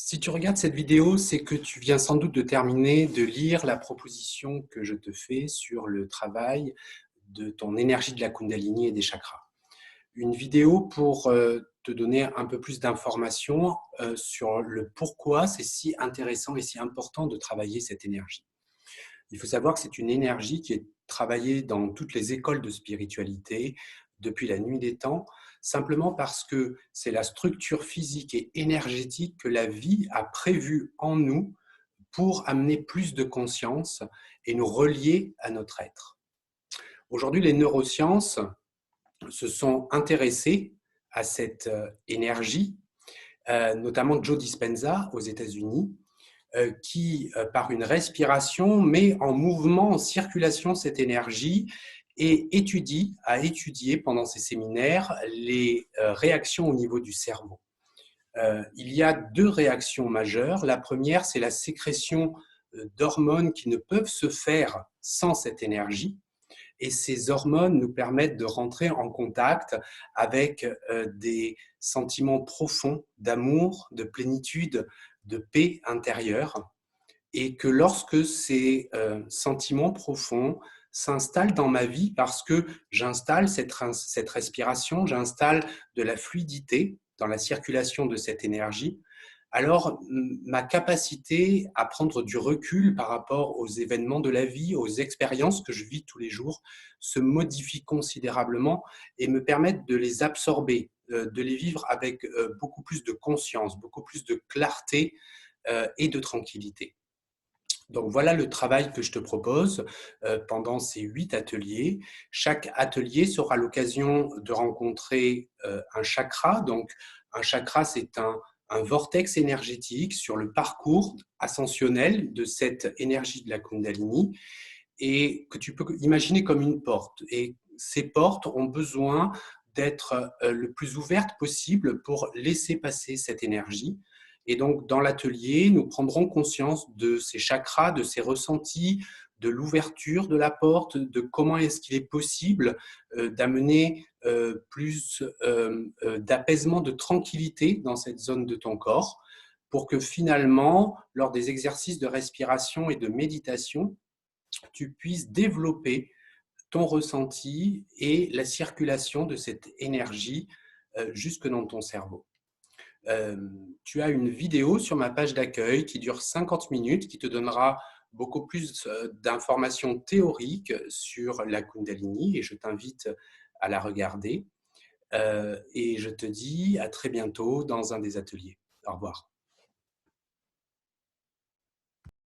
Si tu regardes cette vidéo, c'est que tu viens sans doute de terminer de lire la proposition que je te fais sur le travail de ton énergie de la Kundalini et des chakras. Une vidéo pour te donner un peu plus d'informations sur le pourquoi c'est si intéressant et si important de travailler cette énergie. Il faut savoir que c'est une énergie qui est travaillée dans toutes les écoles de spiritualité depuis la nuit des temps, simplement parce que c'est la structure physique et énergétique que la vie a prévue en nous pour amener plus de conscience et nous relier à notre être. Aujourd'hui, les neurosciences se sont intéressées à cette énergie, notamment Joe Dispenza aux États-Unis, qui, par une respiration, met en mouvement, en circulation cette énergie et a étudié pendant ses séminaires les réactions au niveau du cerveau. Il y a deux réactions majeures. La première, c'est la sécrétion d'hormones qui ne peuvent se faire sans cette énergie. Et ces hormones nous permettent de rentrer en contact avec des sentiments profonds d'amour, de plénitude, de paix intérieure. Et que lorsque ces sentiments profonds s'installent dans ma vie parce que j'installe cette respiration, j'installe de la fluidité dans la circulation de cette énergie, alors ma capacité à prendre du recul par rapport aux événements de la vie, aux expériences que je vis tous les jours, se modifie considérablement et me permettent de les absorber, de les vivre avec beaucoup plus de conscience, beaucoup plus de clarté et de tranquillité. Donc voilà le travail que je te propose pendant ces 8 ateliers. Chaque atelier sera l'occasion de rencontrer un chakra. Donc un chakra, c'est un vortex énergétique sur le parcours ascensionnel de cette énergie de la Kundalini et que tu peux imaginer comme une porte. Et ces portes ont besoin d'être le plus ouvertes possible pour laisser passer cette énergie. Et donc, dans l'atelier, nous prendrons conscience de ces chakras, de ces ressentis, de l'ouverture de la porte, de comment est-ce qu'il est possible d'amener plus d'apaisement, de tranquillité dans cette zone de ton corps, pour que finalement, lors des exercices de respiration et de méditation, tu puisses développer ton ressenti et la circulation de cette énergie jusque dans ton cerveau. Tu as une vidéo sur ma page d'accueil qui dure 50 minutes, qui te donnera beaucoup plus d'informations théoriques sur la Kundalini et je t'invite à la regarder. Et je te dis à très bientôt dans un des ateliers. Au revoir.